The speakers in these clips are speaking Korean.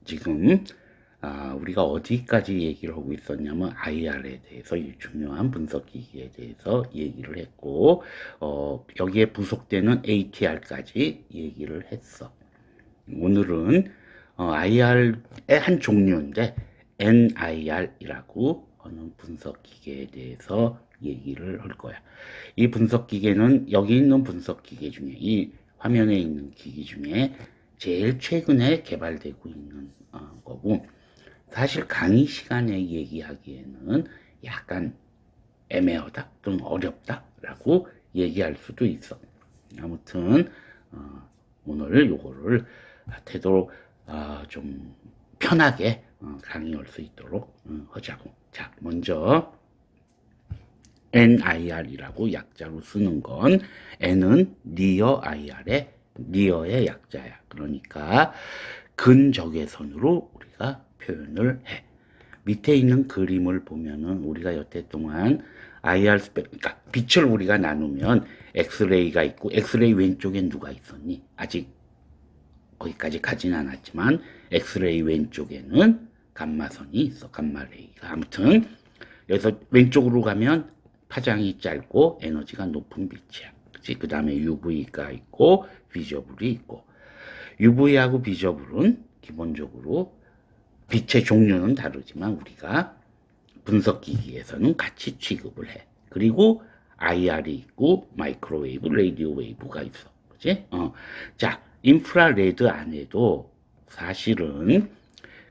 지금 우리가 어디까지 얘기를 하고 있었냐면 IR에 대해서 이 중요한 분석기기에 대해서 얘기를 했고 여기에 부속되는 ATR까지 얘기를 했어. 오늘은 IR의 한 종류인데 NIR이라고 하는 분석기계에 대해서 얘기를 할 거야. 이 분석기계는 여기 있는 분석기계 중에 이 화면에 있는 기기 중에 제일 최근에 개발되고 있는 거고, 사실 강의 시간에 얘기하기에는 약간 애매하다 또는 어렵다라고 얘기할 수도 있어. 아무튼 오늘 요거를 되도록 좀 편하게 강의할 수 있도록 하자고. 자, 먼저 NIR이라고 약자로 쓰는 건 N은 니어 니어의 약자야. 그러니까 근적외선으로 우리가 표현을 해. 밑에 있는 그림을 보면은 우리가 여태 동안 IR 그러니까 빛을 우리가 나누면 엑스레이가 있고, 엑스레이 왼쪽엔 누가 있었니? 아직 거기까지 가진 않았지만 엑스레이 왼쪽에는 감마선이 있어. 감마레이가. 아무튼 여기서 왼쪽으로 가면 파장이 짧고 에너지가 높은 빛이야. 그치? 그 다음에 UV가 있고 비저블이 있고, UV하고 비저블은 기본적으로 빛의 종류는 다르지만 우리가 분석기기에서는 같이 취급을 해. 그리고 IR이 있고 마이크로웨이브, 라디오 웨이브가 있어. 그치? 자, 인프라레드 안에도 사실은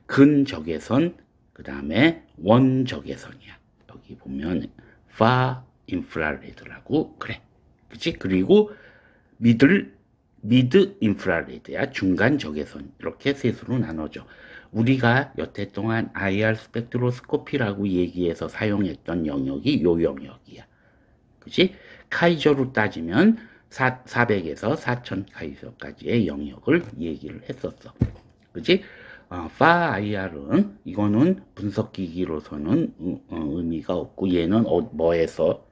근적외선, 그 다음에 원적외선이야. 여기 보면 far infrared라고 그래. 그치? 그리고 미드 인프라레드야. 중간 적외선. 이렇게 셋으로 나눠져. 우리가 여태 동안 IR 스펙트로스코피라고 얘기해서 사용했던 영역이 요 영역이야. 그치? 카이저로 따지면 400에서 4000 카이저까지의 영역을 얘기를 했었어. 그치? 파 IR은 이거는 분석기기로서는 의미가 없고, 얘는 뭐에서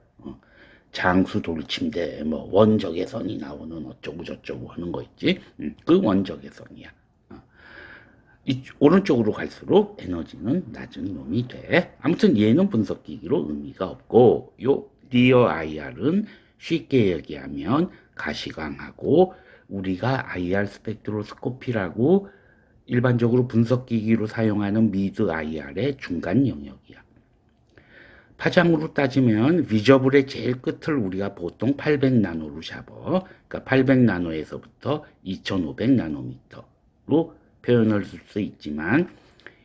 장수 돌침대 뭐 원적외선이 나오는 어쩌고 저쩌고 하는 거 있지? 그 원적외선이야. 오른쪽으로 갈수록 에너지는 낮은 놈이 돼. 아무튼 얘는 분석기기로 의미가 없고, 요 리어 IR은 쉽게 얘기하면 가시광하고, 우리가 IR 스펙트로스코피라고 일반적으로 분석기기로 사용하는 미드 IR의 중간 영역이야. 파장으로 따지면 비저블의 제일 끝을 우리가 보통 800나노로 잡아. 그러니까 800나노에서부터 2500나노미터로 표현을 쓸 수 있지만,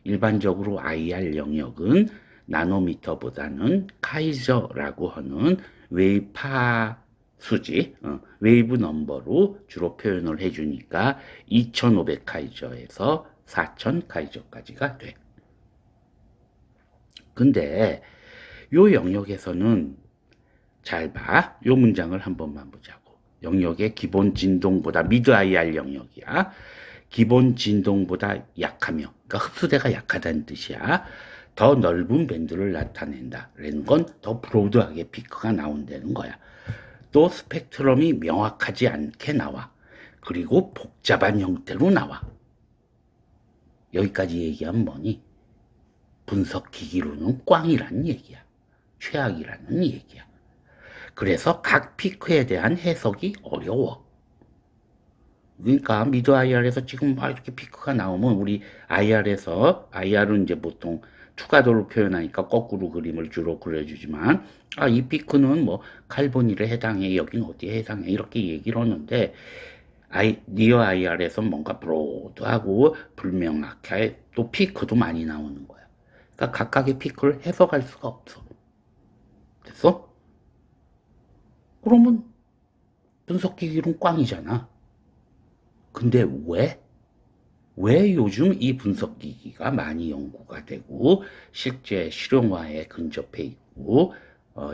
일반적으로 IR 영역은 나노미터보다는 카이저라고 하는 웨이파 수지, 웨이브 넘버로 주로 표현을 해주니까 2500 카이저에서 4000 카이저까지가 돼. 근데 요 영역에서는 잘 봐. 요 문장을 한 번만 보자고. 영역의 기본 진동보다, 미드 IR 영역이야. 기본 진동보다 약하며, 그러니까 흡수대가 약하다는 뜻이야. 더 넓은 밴드를 나타낸다. 라는 건 더 브로드하게 피크가 나온다는 거야. 또 스펙트럼이 명확하지 않게 나와. 그리고 복잡한 형태로 나와. 여기까지 얘기하면 뭐니? 분석기기로는 꽝이라는 얘기야. 최악이라는 얘기야. 그래서 각 피크에 대한 해석이 어려워. 그러니까 미드 IR에서 지금 막 이렇게 피크가 나오면, 우리 IR은 이제 보통 투가도로 표현하니까 거꾸로 그림을 주로 그려주지만, 이 피크는 뭐 칼보닐에 해당해, 여긴 어디에 해당해, 이렇게 얘기를 하는데, 니어 IR에서 뭔가 브로드하고 불명확해, 또 피크도 많이 나오는 거야. 그러니까 각각의 피크를 해석할 수가 없어. 됐어? 그러면 분석기기는 꽝이잖아. 근데 왜 요즘 이 분석기기가 많이 연구가 되고 실제 실용화에 근접해 있고,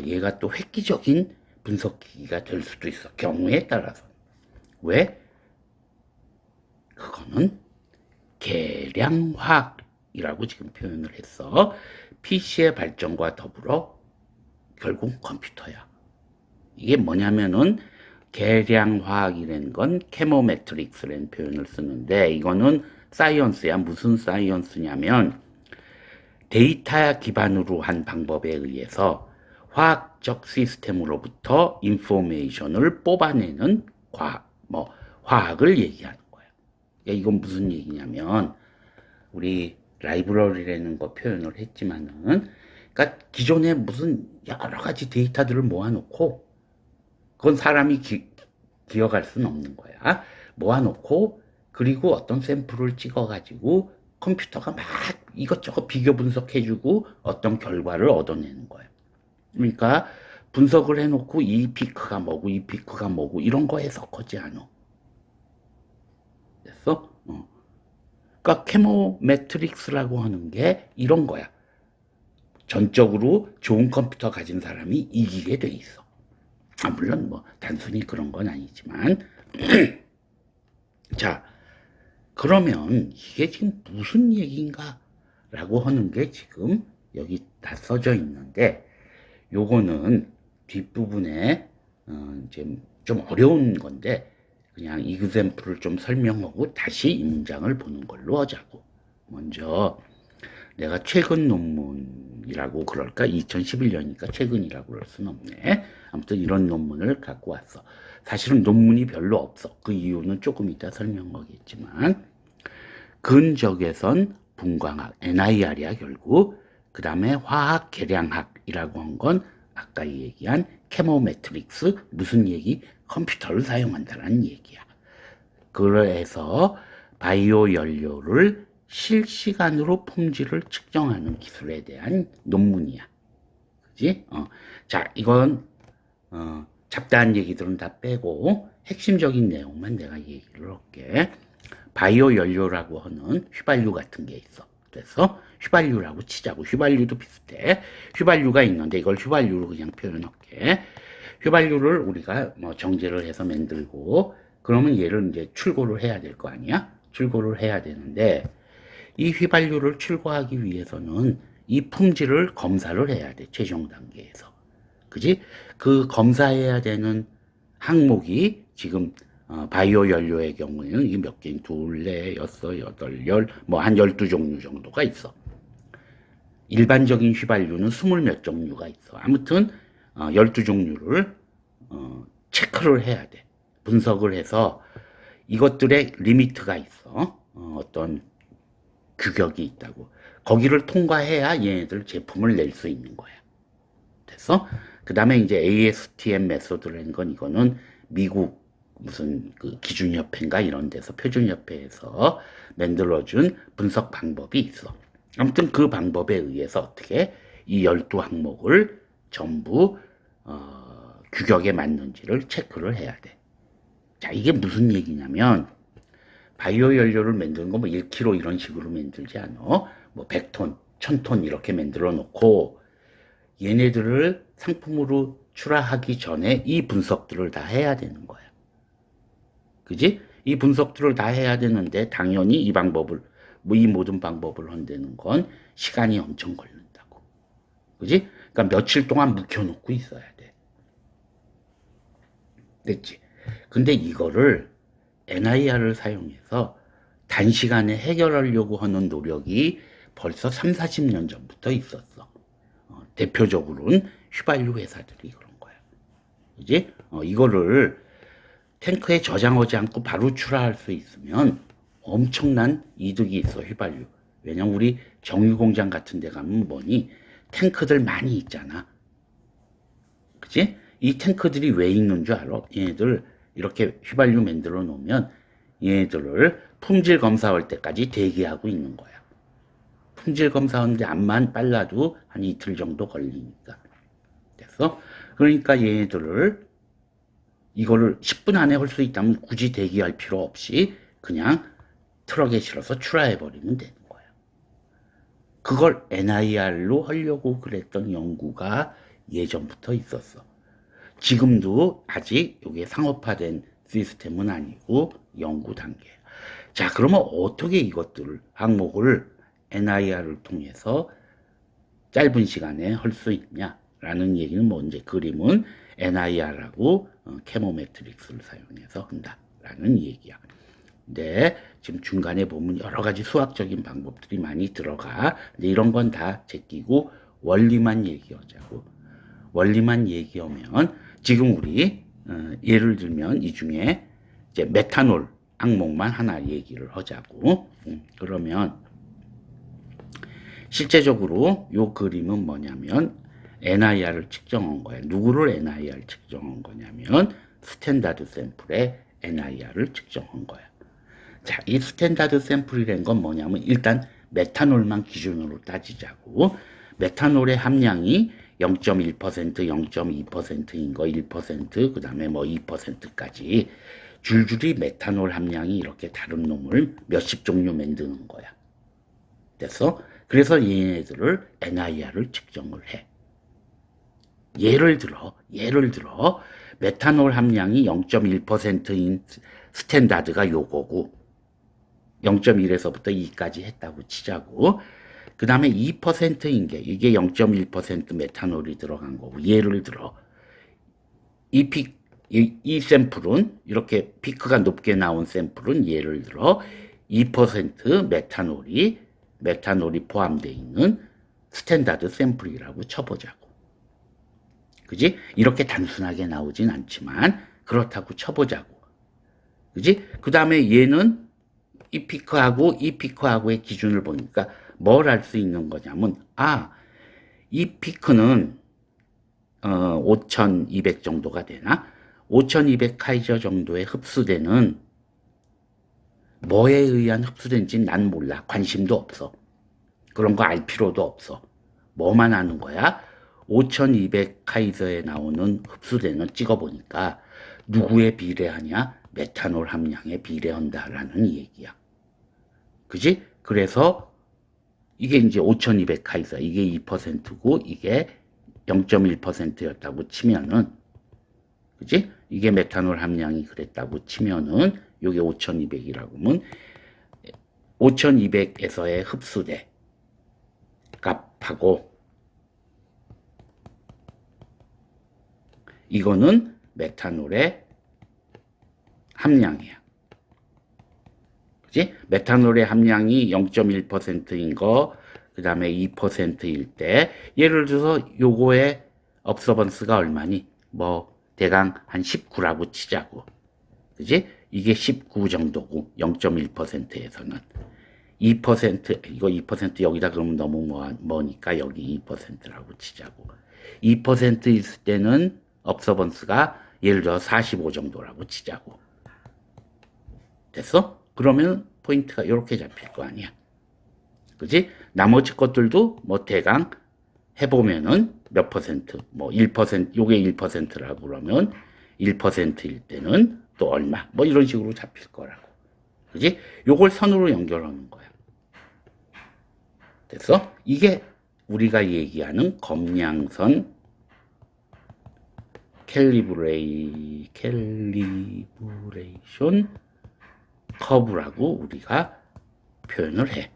얘가 또 획기적인 분석기기가 될 수도 있어. 경우에 따라서. 왜? 그거는 계량화학이라고 지금 표현을 했어. PC의 발전과 더불어 결국 컴퓨터야. 이게 뭐냐면은, 계량화학이라는 건 캐모매트릭스라는 표현을 쓰는데, 이거는 사이언스야. 무슨 사이언스냐면 데이터 기반으로 한 방법에 의해서 화학적 시스템으로부터 인포메이션을 뽑아내는 화학을 얘기하는 거야. 그러니까 이건 무슨 얘기냐면 우리 라이브러리라는 거 표현을 했지만은 그러니까 기존에 무슨 여러 가지 데이터들을 모아놓고 그건 사람이 기억할 수는 없는 거야. 모아놓고 그리고 어떤 샘플을 찍어가지고 컴퓨터가 막 이것저것 비교 분석해주고 어떤 결과를 얻어내는 거야. 그러니까 분석을 해놓고 이 피크가 뭐고 이 피크가 뭐고 이런 거 해석하지 않아. 됐어? 그러니까 케모 매트릭스라고 하는 게 이런 거야. 전적으로 좋은 컴퓨터 가진 사람이 이기게 돼 있어. 물론 뭐 단순히 그런 건 아니지만 자, 그러면 이게 지금 무슨 얘기인가 라고 하는 게 지금 여기 다 써져 있는데 요거는 뒷부분에 이제 좀 어려운 건데 그냥 이그샘플을 좀 설명하고 다시 이 문장을 보는 걸로 하자고. 먼저 내가 최근 논문이라고 그럴까? 2011년이니까 최근이라고 그럴 순 없네. 아무튼 이런 논문을 갖고 왔어. 사실은 논문이 별로 없어. 그 이유는 조금 이따 설명하겠지만 근적외선 분광학, NIR이야 결국. 그 다음에 화학 계량학이라고 한 건 아까 얘기한 케모매트릭스. 무슨 얘기? 컴퓨터를 사용한다는 얘기야. 그래서 바이오 연료를 실시간으로 품질을 측정하는 기술에 대한 논문이야. 그지? 자, 이건 잡다한 얘기들은 다 빼고 핵심적인 내용만 내가 얘기를 할게. 바이오 연료라고 하는 휘발유 같은 게 있어. 그래서 휘발유라고 치자고. 휘발유도 비슷해. 휘발유가 있는데 이걸 휘발유로 그냥 표현할게. 휘발유를 우리가 뭐 정제를 해서 만들고 그러면 얘를 이제 출고를 해야 될 거 아니야? 출고를 해야 되는데 이 휘발유를 출고하기 위해서는 이 품질을 검사를 해야 돼. 최종 단계에서. 그지? 그 검사해야 되는 항목이 지금 바이오 연료의 경우에는 이게 몇 개, 둘, 넷, 여섯, 여덟, 뭐 한 12종류 정도가 있어. 일반적인 휘발유는 20몇 종류가 있어. 아무튼 12종류를 체크를 해야 돼. 분석을 해서 이것들의 리미트가 있어. 어떤 규격이 있다고. 거기를 통과해야 얘네들 제품을 낼 수 있는 거야. 됐어? 그 다음에 이제 ASTM 메소드라는 건 이거는 미국 무슨 그 기준협회인가 이런 데서 표준협회에서 만들어준 분석 방법이 있어. 아무튼 그 방법에 의해서 어떻게 이 12항목을 전부 규격에 맞는지를 체크를 해야 돼. 자, 이게 무슨 얘기냐면 바이오 연료를 만드는 거 뭐 1kg 이런 식으로 만들지 않아. 뭐 100톤, 1000톤 이렇게 만들어 놓고 얘네들을 상품으로 출하하기 전에 이 분석들을 다 해야 되는 거야. 그지? 이 분석들을 다 해야 되는데 당연히 이 방법을 뭐 이 모든 방법을 한다는 건 시간이 엄청 걸린다고. 그지? 그러니까 며칠 동안 묵혀놓고 있어야 돼. 됐지? 근데 이거를 NIR을 사용해서 단시간에 해결하려고 하는 노력이 벌써 3, 40년 전부터 있었어. 대표적으로는 휘발유 회사들이 그런 거야. 그지? 이거를 탱크에 저장하지 않고 바로 출하할 수 있으면 엄청난 이득이 있어, 휘발유. 왜냐면 우리 정유공장 같은 데 가면 뭐니? 탱크들 많이 있잖아. 그치? 이 탱크들이 왜 있는 줄 알아? 얘네들 이렇게 휘발유 만들어 놓으면 얘네들을 품질 검사할 때까지 대기하고 있는 거야. 품질 검사하는데 암만 빨라도 한 이틀 정도 걸리니까. 됐어? 그러니까 얘네들을 이거를 10분 안에 할 수 있다면 굳이 대기할 필요 없이 그냥 트럭에 실어서 출하해버리면 되는 거야. 그걸 NIR로 하려고 그랬던 연구가 예전부터 있었어. 지금도 아직 이게 상업화된 시스템은 아니고 연구 단계야. 자, 그러면 어떻게 이것들을 항목을 NIR을 통해서 짧은 시간에 할 수 있냐라는 얘기는 뭐 이제 그림은 NIR하고 케모 매트릭스를 사용해서 한다라는 얘기야. 근데 지금 중간에 보면 여러 가지 수학적인 방법들이 많이 들어가. 근데 이런 건 다 제끼고 원리만 얘기하자고. 원리만 얘기하면 지금 우리 예를 들면 이 중에 이제 메탄올 항목만 하나 얘기를 하자고. 그러면 실제적으로 요 그림은 뭐냐면 NIR을 측정한 거예요. 누구를 NIR 측정한 거냐면 스탠다드 샘플의 NIR을 측정한 거예요. 자, 이 스탠다드 샘플이란 건 뭐냐면 일단 메탄올만 기준으로 따지자고. 메탄올의 함량이 0.1%, 0.2%인 거 1%, 그 다음에 뭐 2%까지 줄줄이 메탄올 함량이 이렇게 다른 놈을 몇십 종류 만드는 거야. 됐어? 그래서 얘네들을 NIR을 측정을 해. 예를 들어 메탄올 함량이 0.1%인 스탠다드가 요거고 0.1에서부터 2까지 했다고 치자고. 그 다음에 2%인 게 이게 0.1% 메탄올이 들어간 거고. 예를 들어 이 샘플은 이렇게 피크가 높게 나온 샘플은 예를 들어 2% 메탄올이 포함되어 있는 스탠다드 샘플이라고 쳐보자고. 그지? 이렇게 단순하게 나오진 않지만 그렇다고 쳐보자고. 그지? 그 다음에 얘는 이 피크하고의 기준을 보니까 뭘 알 수 있는 거냐면 이 피크는 5200 정도가 되나? 5200 카이저 정도에 흡수되는 뭐에 의한 흡수된지 난 몰라. 관심도 없어. 그런 거 알 필요도 없어. 뭐만 아는 거야? 5200 카이저에 나오는 흡수되는 찍어보니까 누구에 비례하냐? 메탄올 함량에 비례한다라는 얘기야. 그지? 그래서 이게 이제 5200 카이저, 이게 2%고 이게 0.1%였다고 치면은, 그지? 이게 메탄올 함량이 그랬다고 치면은 요게 5200이라고 하면 5200에서의 흡수대 값하고 이거는 메탄올의 함량이야. 그지? 메탄올의 함량이 0.1%인 거, 그 다음에 2%일 때, 예를 들어서 요거의 업서번스가 얼마니? 뭐, 대강 한 19라고 치자고. 그지? 이게 19 정도고, 0.1%에서는. 2%, 이거 2% 여기다 그러면 너무 뭐니까 여기 2%라고 치자고. 2% 있을 때는 업서번스가 예를 들어 45 정도라고 치자고. 됐어? 그러면 포인트가 이렇게 잡힐 거 아니야. 그지? 나머지 것들도 뭐 대강 해보면은 몇 퍼센트, 뭐 1%, 요게 1%라고 그러면 1%일 때는 또 얼마, 뭐 이런 식으로 잡힐 거라고. 그지? 요걸 선으로 연결하는 거야. 됐어? 이게 우리가 얘기하는 검량선 캘리브레이션 커브라고 우리가 표현을 해.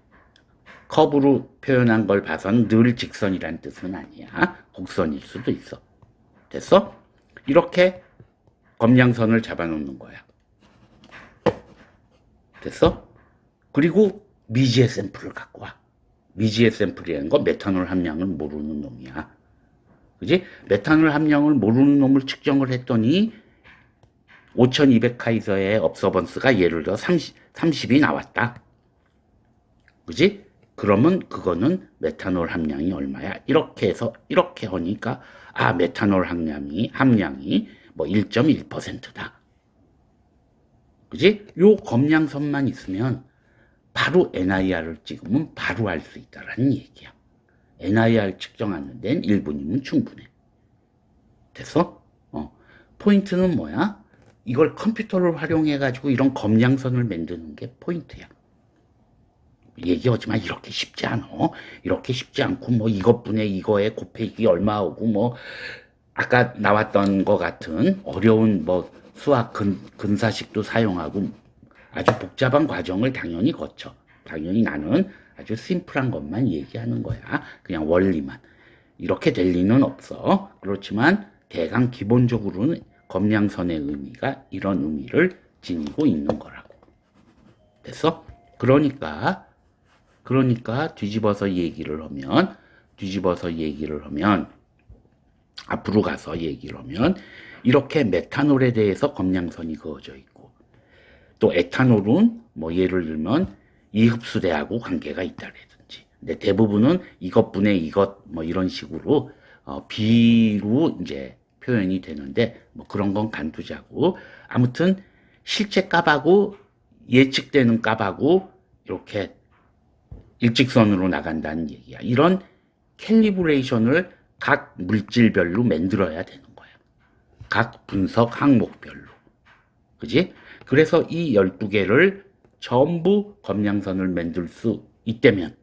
커브로 표현한 걸 봐서는 늘 직선이란 뜻은 아니야. 곡선일 수도 있어. 됐어? 이렇게 검량선을 잡아놓는 거야. 됐어? 그리고 미지의 샘플을 갖고 와. 미지의 샘플이라는 건 메탄올 함량을 모르는 놈이야. 그지? 메탄올 함량을 모르는 놈을 측정을 했더니 5200 카이저의 업서번스가 예를 들어 30이 나왔다. 그지? 그러면 그거는 메탄올 함량이 얼마야? 이렇게 해서 이렇게 하니까 메탄올 함량이 뭐 1.1%다. 그지? 요 검량선만 있으면 바로 NIR을 찍으면 바로 알 수 있다라는 얘기야. NIR 측정하는 데는 1분이면 충분해. 됐어? 포인트는 뭐야? 이걸 컴퓨터를 활용해가지고 이런 검량선을 만드는 게 포인트야. 얘기하지만 이렇게 쉽지 않아. 이렇게 쉽지 않고 뭐 이것분의 이거에 곱하기 얼마 하고 뭐 아까 나왔던 것 같은 어려운 뭐 수학 근사식도 사용하고 아주 복잡한 과정을 당연히 거쳐. 당연히 나는 아주 심플한 것만 얘기하는 거야. 그냥 원리만. 이렇게 될 리는 없어. 그렇지만 대강 기본적으로는 검량선의 의미가 이런 의미를 지니고 있는 거라고. 됐어? 그러니까 뒤집어서 얘기를 하면 앞으로 가서 얘기를 하면 이렇게 메탄올에 대해서 검량선이 그어져 있고 또 에탄올은 뭐 예를 들면 이 흡수대하고 관계가 있다라든지 근데 대부분은 이것분의 이것 뭐 이런 식으로 비로 이제 표현이 되는데 뭐 그런 건 간두자고 아무튼 실제 값하고 예측되는 값하고 이렇게 일직선으로 나간다는 얘기야. 이런 캘리브레이션을 각 물질별로 만들어야 되는 거야. 각 분석 항목별로. 그지? 그래서 이 12개를 전부 검량선을 만들 수 있다면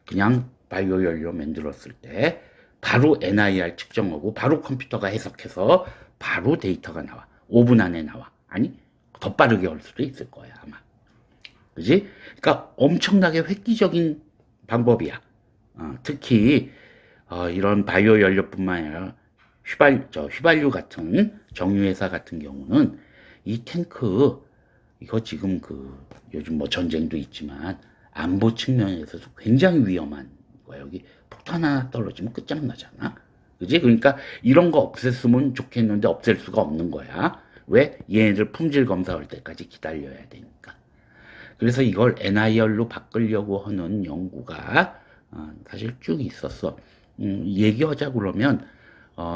그냥 바이오 연료 만들었을 때 바로 NIR 측정하고 바로 컴퓨터가 해석해서 바로 데이터가 나와. 5분 안에 나와. 아니 더 빠르게 할 수도 있을 거야 아마. 그지? 그러니까 엄청나게 획기적인 방법이야. 특히 이런 바이오 연료뿐만 아니라 휘발유 같은 정유회사 같은 경우는 이 탱크 이거 지금 요즘 뭐 전쟁도 있지만 안보 측면에서도 굉장히 위험한 거야. 여기 폭탄 하나 떨어지면 끝장나잖아. 그지? 그러니까 이런 거 없앴으면 좋겠는데 없앨 수가 없는 거야. 왜? 얘네들 품질 검사할 때까지 기다려야 되니까. 그래서 이걸 NIR로 바꾸려고 하는 연구가 사실 쭉 있었어. 얘기하자 그러면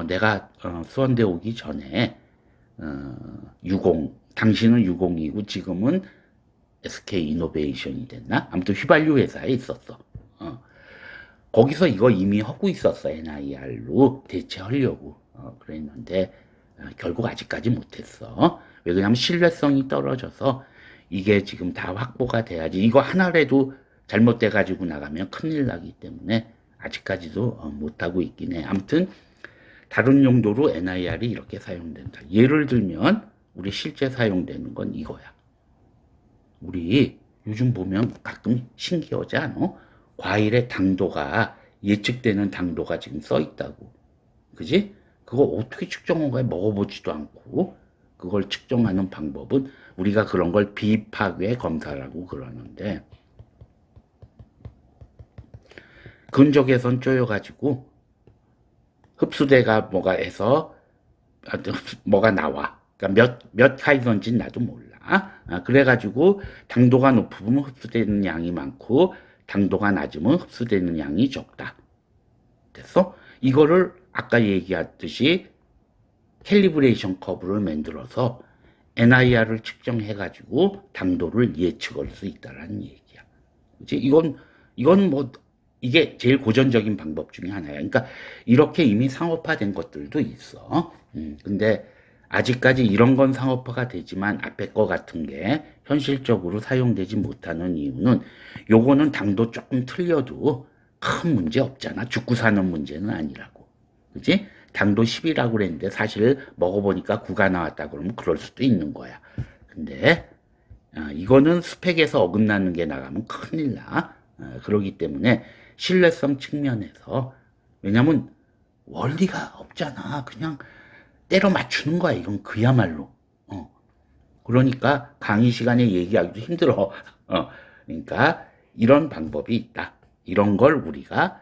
내가 수원대 오기 전에 60 당시는 유공이고 지금은 SK 이노베이션이 됐나? 아무튼 휘발유 회사에 있었어. 거기서 이거 이미 하고 있었어. NIR로 대체하려고 그랬는데 결국 아직까지 못했어. 왜냐하면 신뢰성이 떨어져서 이게 지금 다 확보가 돼야지. 이거 하나라도 잘못돼 가지고 나가면 큰일 나기 때문에 아직까지도 못하고 있긴 해. 아무튼 다른 용도로 NIR이 이렇게 사용된다. 예를 들면 우리 실제 사용되는 건 이거야. 우리 요즘 보면 가끔 신기하지 않아? 과일의 당도가 예측되는 당도가 지금 써 있다고. 그지? 그거 어떻게 측정한 거야? 먹어보지도 않고. 그걸 측정하는 방법은 우리가 그런 걸 비파괴 검사라고 그러는데 근적외선 쪼여가지고 흡수대가 뭐가 해서 뭐가 나와. 그러니까 몇 카이던지는 나도 몰라. 그래가지고 당도가 높으면 흡수되는 양이 많고 당도가 낮으면 흡수되는 양이 적다. 됐어? 이거를 아까 얘기했듯이 캘리브레이션 커브를 만들어서 NIR을 측정해가지고 당도를 예측할 수 있다라는 얘기야. 그치? 이건 뭐, 이게 제일 고전적인 방법 중에 하나야. 그러니까 이렇게 이미 상업화된 것들도 있어. 근데 아직까지 이런 건 상업화가 되지만 앞에 거 같은 게 현실적으로 사용되지 못하는 이유는 요거는 당도 조금 틀려도 큰 문제 없잖아. 죽고 사는 문제는 아니라고. 그지? 당도 10이라고 그랬는데 사실 먹어보니까 9가 나왔다 그러면 그럴 수도 있는 거야. 근데 이거는 스펙에서 어긋나는 게 나가면 큰일 나. 그러기 때문에 신뢰성 측면에서 왜냐면 원리가 없잖아. 그냥 때려 맞추는 거야. 이건 그야말로. 그러니까 강의 시간에 얘기하기도 힘들어. 그러니까 이런 방법이 있다. 이런 걸 우리가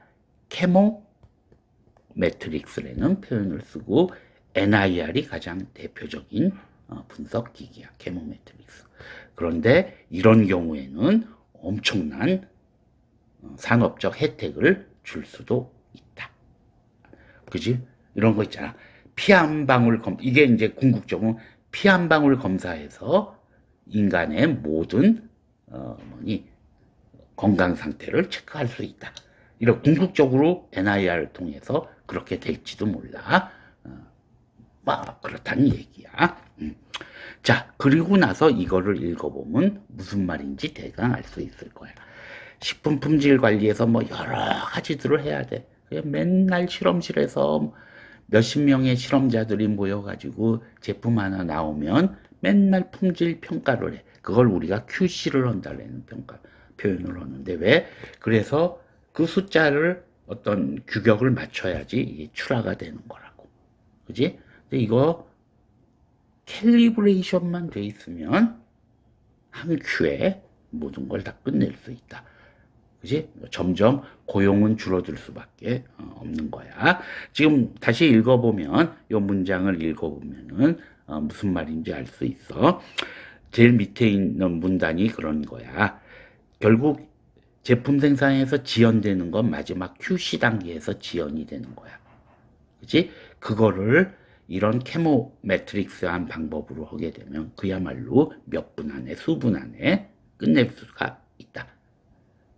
케모 매트릭스라는 표현을 쓰고 NIR이 가장 대표적인 분석 기기야. 케모 매트릭스. 그런데 이런 경우에는 엄청난 산업적 혜택을 줄 수도 있다. 그지? 이런 거 있잖아. 피 한 방울 이게 이제 궁극적으로 피 한 방울 검사해서 인간의 모든 건강 상태를 체크할 수 있다. 이런 궁극적으로 NIR을 통해서 그렇게 될지도 몰라. 막 그렇다는 얘기야. 자, 그리고 나서 이거를 읽어보면 무슨 말인지 대강 알 수 있을 거야. 식품 품질 관리에서 뭐 여러 가지들을 해야 돼. 맨날 실험실에서 몇십 명의 실험자들이 모여가지고 제품 하나 나오면 맨날 품질 평가를 해. 그걸 우리가 QC를 한다는 표현을 하는데 왜? 그래서 그 숫자를 어떤 규격을 맞춰야지 이게 출하가 되는 거라고. 그지? 근데 이거 캘리브레이션만 돼 있으면 한 큐에 모든 걸 다 끝낼 수 있다. 그지? 점점 고용은 줄어들 수밖에 없는 거야. 지금 다시 읽어보면, 이 문장을 읽어보면은 무슨 말인지 알 수 있어. 제일 밑에 있는 문단이 그런 거야. 결국 제품 생산에서 지연되는 건 마지막 QC 단계에서 지연이 되는 거야. 그지? 그거를 이런 케모 매트릭스한 방법으로 하게 되면 그야말로 몇 분 안에, 수분 안에 끝낼 수가 있다.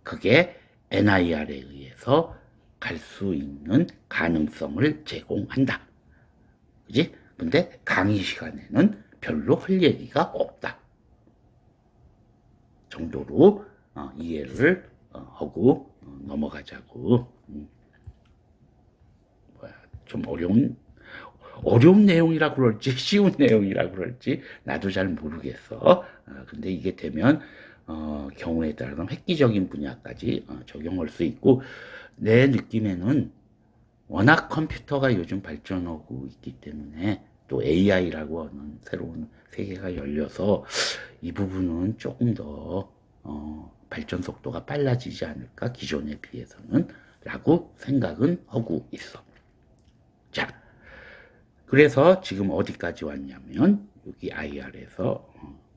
그게 NIR에 의해서 갈 수 있는 가능성을 제공한다. 그지? 근데 강의 시간에는 별로 할 얘기가 없다. 정도로 이해를 하고 넘어가자고. 좀 어려운 내용이라 그럴지 쉬운 내용이라 그럴지 나도 잘 모르겠어. 근데 이게 되면 경우에 따라서 획기적인 분야까지 적용할 수 있고, 내 느낌에는 워낙 컴퓨터가 요즘 발전하고 있기 때문에 또 AI라고 하는 새로운 세계가 열려서 이 부분은 조금 더 발전 속도가 빨라지지 않을까, 기존에 비해서는, 라고 생각은 하고 있어. 자, 그래서 지금 어디까지 왔냐면 여기 IR에서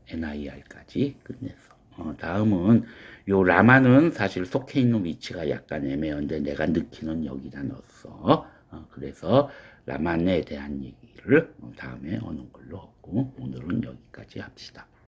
NIR까지 끝냈어. 다음은 요 라마는 사실 속해 있는 위치가 약간 애매한데 내가 넣기는 여기다 넣었어. 그래서 라만에 대한 얘기를 다음에 하는 걸로 하고 오늘은 여기까지 합시다.